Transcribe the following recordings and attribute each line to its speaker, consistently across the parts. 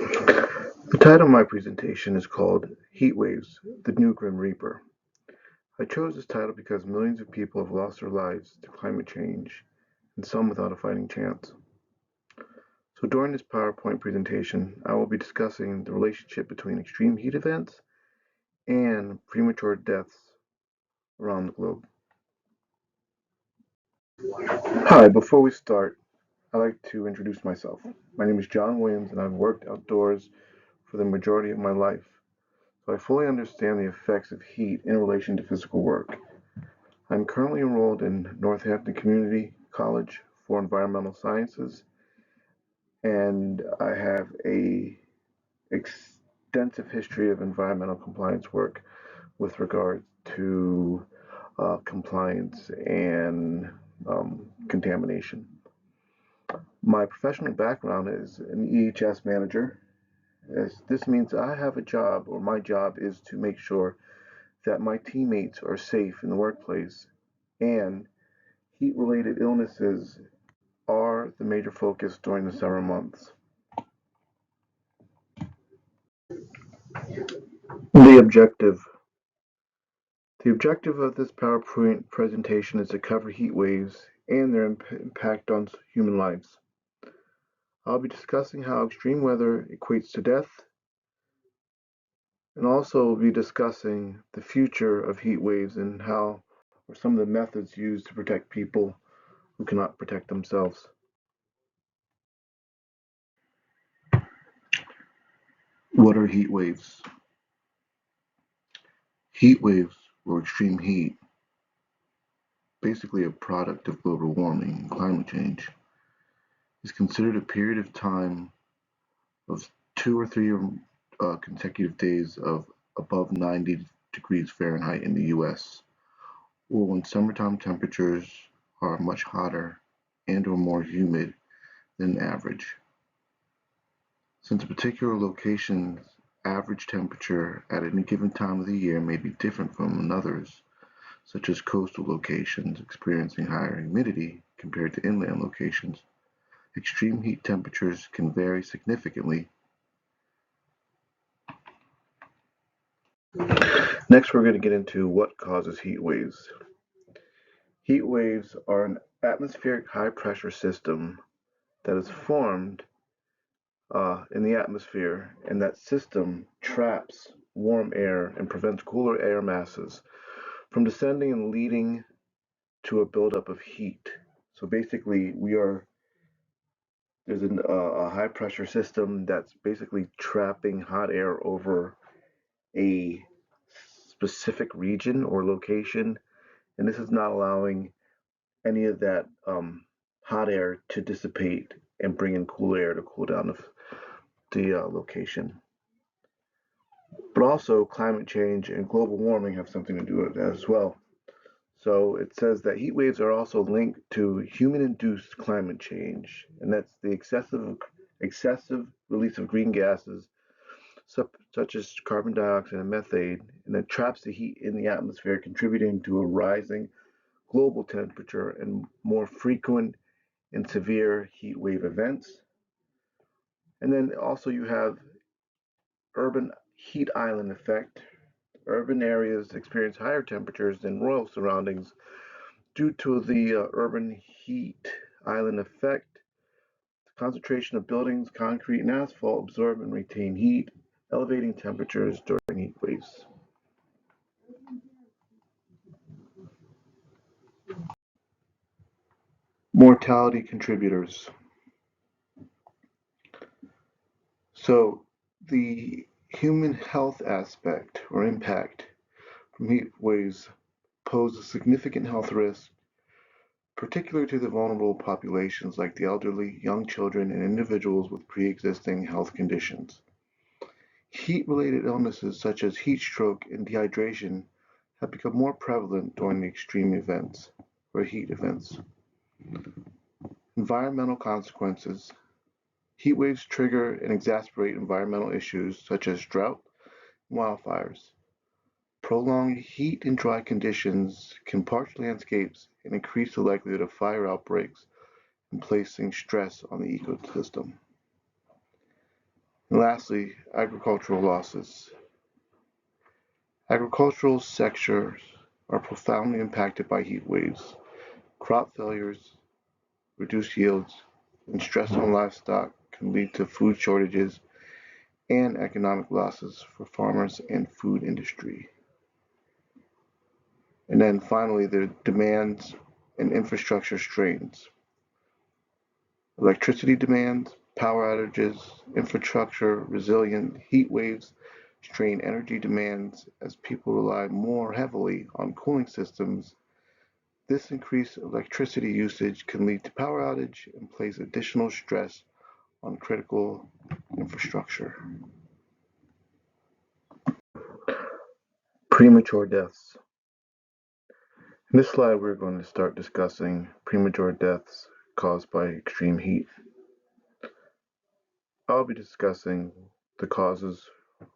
Speaker 1: The title of my presentation is called Heat Waves, the New Grim Reaper. I chose this title because millions of people have lost their lives to climate change, and some without a fighting chance. So during this PowerPoint presentation, I will be discussing the relationship between extreme heat events and premature deaths around the globe. Hi, before we start, I'd like to introduce myself. My name is John Williams, and I've worked outdoors for the majority of my life, so I fully understand the effects of heat in relation to physical work. I'm currently enrolled in Northampton Community College for Environmental Sciences, and I have a extensive history of environmental compliance work with regard to compliance and contamination. My professional background is an EHS manager. This means I have a job, or my job is to make sure that my teammates are safe in the workplace, and heat-related illnesses are the major focus during the summer months. The objective. The objective of this PowerPoint presentation is to cover heat waves and their impact on human lives. I'll be discussing how extreme weather equates to death, and also be discussing the future of heat waves and how or some of the methods used to protect people who cannot protect themselves. What are heat waves? Heat waves, or extreme heat, basically a product of global warming and climate change, is considered a period of time of 2 or 3 consecutive days of above 90 degrees Fahrenheit in the US, or when summertime temperatures are much hotter and or more humid than average. Since a particular location's average temperature at any given time of the year may be different from another's, such as coastal locations experiencing higher humidity compared to inland locations, extreme heat temperatures can vary significantly. Next, we're going to get into what causes heat waves. Heat waves are an atmospheric high-pressure system that is formed in the atmosphere, and that system traps warm air and prevents cooler air masses from descending and leading to a buildup of heat. So basically, there's a high pressure system that's basically trapping hot air over a specific region or location, and this is not allowing any of that hot air to dissipate and bring in cool air to cool down the location. But also, climate change and global warming have something to do with that as well. So it says that heat waves are also linked to human-induced climate change, and that's the excessive release of green gases such as carbon dioxide and methane, and that traps the heat in the atmosphere, contributing to a rising global temperature and more frequent and severe heat wave events. And then also you have urban heat island effect. Urban areas experience higher temperatures than rural surroundings due to the urban heat island effect. The concentration of buildings, concrete, and asphalt absorb and retain heat, elevating temperatures during heat waves. Mortality contributors. So the human health aspect or impact from heat waves pose a significant health risk, particularly to the vulnerable populations like the elderly, young children, and individuals with pre-existing health conditions. Heat-related illnesses such as heat stroke and dehydration have become more prevalent during the extreme events or heat events. Environmental consequences. Heat waves trigger and exacerbate environmental issues such as drought and wildfires. Prolonged heat and dry conditions can parch landscapes and increase the likelihood of fire outbreaks and placing stress on the ecosystem. And lastly, agricultural losses. Agricultural sectors are profoundly impacted by heat waves. Crop failures, reduced yields, and stress on livestock can lead to food shortages and economic losses for farmers and food industry. And then finally, the demands and infrastructure strains. Electricity demands, power outages, infrastructure resilient heat waves strain energy demands as people rely more heavily on cooling systems. This increased electricity usage can lead to power outage and place additional stress on critical infrastructure. Premature deaths. In this slide, we're going to start discussing premature deaths caused by extreme heat. I'll be discussing the causes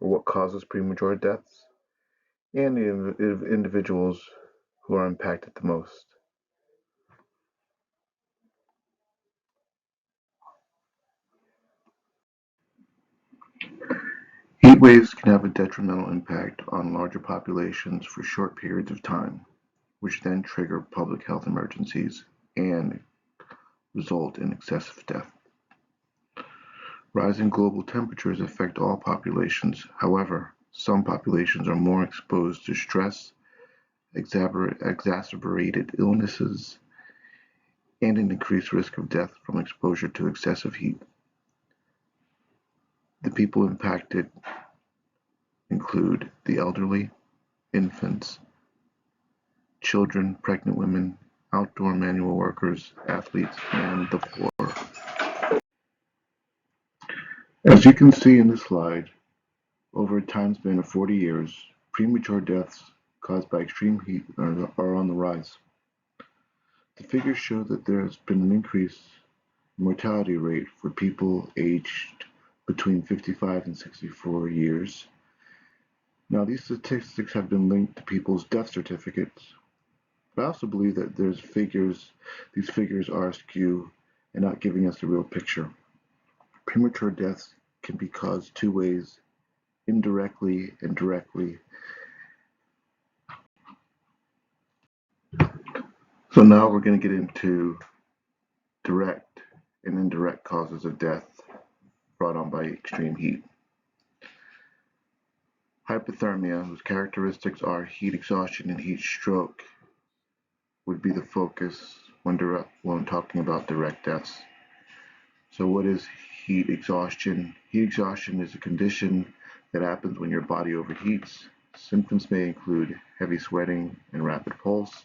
Speaker 1: or what causes premature deaths and the individuals who are impacted the most. Heat waves can have a detrimental impact on larger populations for short periods of time, which then trigger public health emergencies and result in excessive death. Rising global temperatures affect all populations. However, some populations are more exposed to stress, exacerbated illnesses, and an increased risk of death from exposure to excessive heat. The people impacted include the elderly, infants, children, pregnant women, outdoor manual workers, athletes, and the poor. As you can see in this slide, over a time span of 40 years, premature deaths caused by extreme heat are on the rise. The figures show that there has been an increase in mortality rate for people aged between 55 and 64 years. Now, these statistics have been linked to people's death certificates, but I also believe that these figures are askew and not giving us the real picture. Premature deaths can be caused two ways, indirectly and directly. So now we're going to get into direct and indirect causes of death brought on by extreme heat. Hypothermia, whose characteristics are heat exhaustion and heat stroke, would be the focus when talking about direct deaths. So what is heat exhaustion? Heat exhaustion is a condition that happens when your body overheats. Symptoms may include heavy sweating and rapid pulse.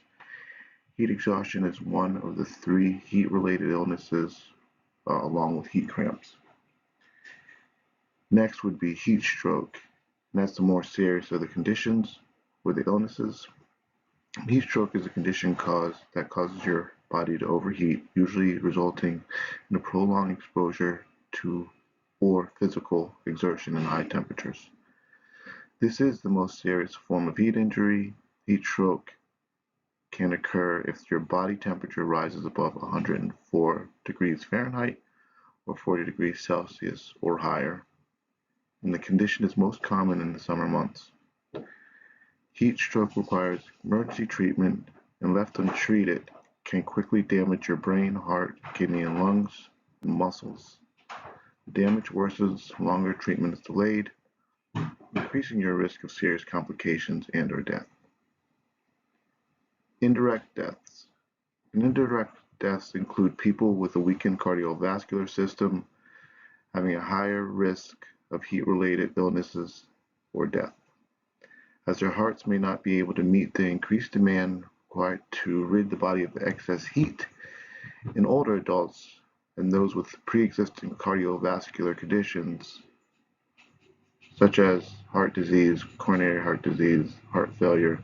Speaker 1: Heat exhaustion is one of the three heat-related illnesses, along with heat cramps. Next would be heat stroke, and that's the more serious of the conditions or the illnesses. Heat stroke is a condition that causes your body to overheat, usually resulting in a prolonged exposure to or physical exertion in high temperatures. This is the most serious form of heat injury. Heat stroke can occur if your body temperature rises above 104 degrees Fahrenheit or 40 degrees Celsius or higher, and the condition is most common in the summer months. Heat stroke requires emergency treatment, and left untreated can quickly damage your brain, heart, kidney, and lungs, and muscles. The damage worsens longer treatment is delayed, increasing your risk of serious complications and/or death. Indirect deaths. Indirect deaths include people with a weakened cardiovascular system having a higher risk of heat-related illnesses or death, as their hearts may not be able to meet the increased demand required to rid the body of excess heat. In older adults and those with pre-existing cardiovascular conditions such as heart disease, coronary heart disease, heart failure,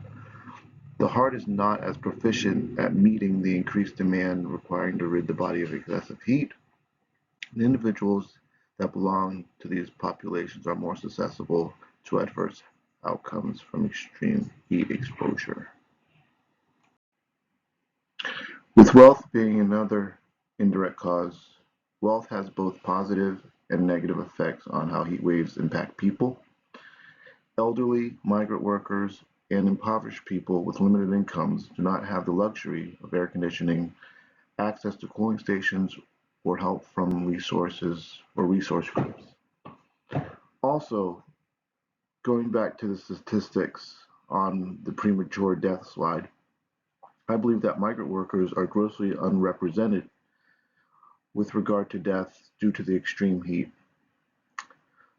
Speaker 1: the heart is not as proficient at meeting the increased demand requiring to rid the body of excessive heat. And individuals that belong to these populations are more susceptible to adverse outcomes from extreme heat exposure. With wealth being another indirect cause, wealth has both positive and negative effects on how heat waves impact people. Elderly, migrant workers, and impoverished people with limited incomes do not have the luxury of air conditioning, access to cooling stations, or help from resources or resource groups. Also, going back to the statistics on the premature death slide, I believe that migrant workers are grossly unrepresented with regard to deaths due to the extreme heat.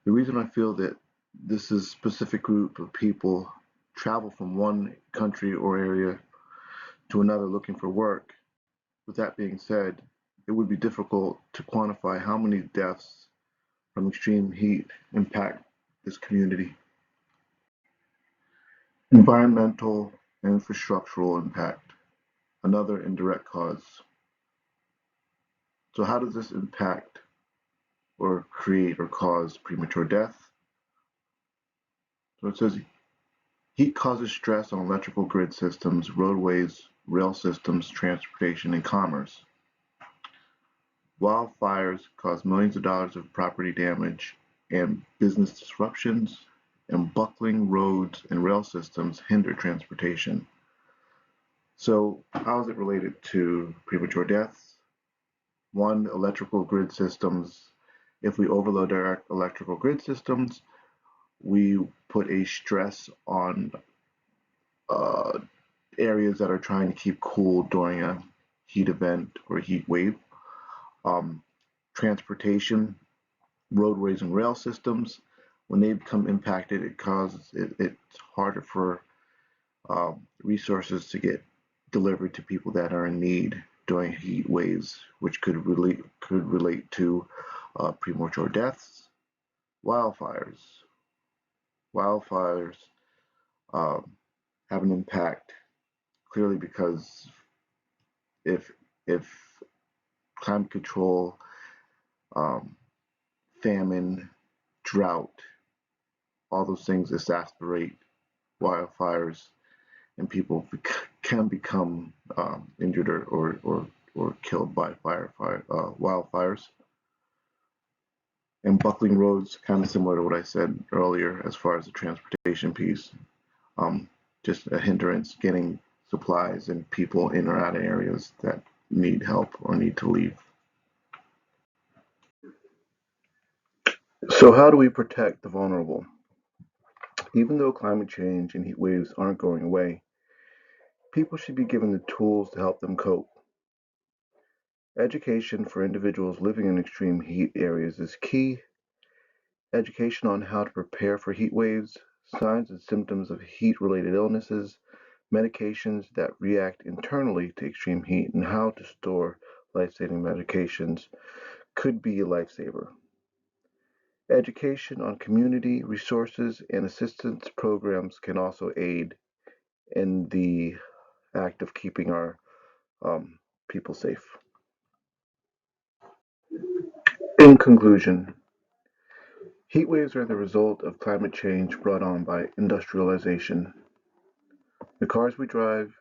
Speaker 1: The reason I feel that this is a specific group of people travel from one country or area to another looking for work. With that being said, it would be difficult to quantify how many deaths from extreme heat impact this community. Environmental and infrastructural impact, another indirect cause. So how does this impact or create or cause premature death? So it says heat causes stress on electrical grid systems, roadways, rail systems, transportation, and commerce. Wildfires cause millions of dollars of property damage and business disruptions, and buckling roads and rail systems hinder transportation. So how is it related to premature deaths? One, electrical grid systems. If we overload our electrical grid systems, we put a stress on uh, areas that are trying to keep cool during a heat event or heat wave. Transportation, roadways and rail systems, when they become impacted, it's harder for resources to get delivered to people that are in need during heat waves, which could relate to premature deaths. Wildfires um, have an impact clearly because if climate control, um, famine, drought, all those things exacerbate wildfires, and people can become injured or killed by wildfires. And buckling roads, kind of similar to what I said earlier as far as the transportation piece, um, just a hindrance getting supplies and people in or out of areas that need help or need to leave. So how do we protect the vulnerable? Even though climate change and heat waves aren't going away, people should be given the tools to help them cope. Education for individuals living in extreme heat areas is key. Education on how to prepare for heat waves, signs and symptoms of heat-related illnesses, medications that react internally to extreme heat, and how to store life-saving medications could be a lifesaver. Education on community resources and assistance programs can also aid in the act of keeping our people safe. In conclusion, heat waves are the result of climate change brought on by industrialization. The cars we drive,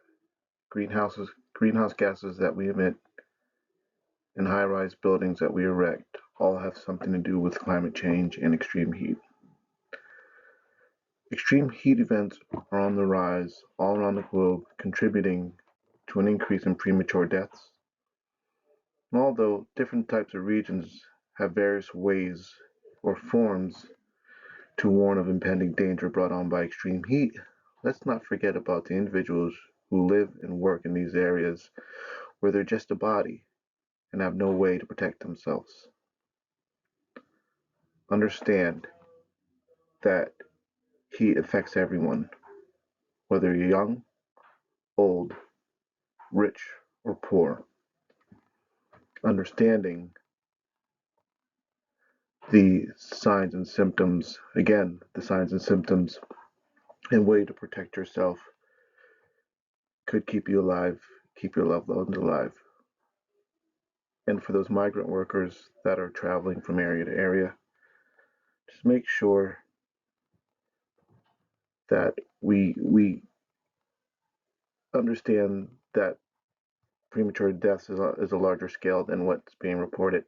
Speaker 1: greenhouse gases that we emit, and high-rise buildings that we erect all have something to do with climate change and extreme heat. Extreme heat events are on the rise all around the globe, contributing to an increase in premature deaths. And although different types of regions have various ways or forms to warn of impending danger brought on by extreme heat, let's not forget about the individuals who live and work in these areas where they're just a body and have no way to protect themselves. Understand that heat affects everyone, whether you're young, old, rich, or poor. Understanding the signs and symptoms, again, the signs and symptoms and way to protect yourself could keep you alive, keep your loved ones alive. And for those migrant workers that are traveling from area to area, just make sure that we understand that premature deaths is a larger scale than what's being reported.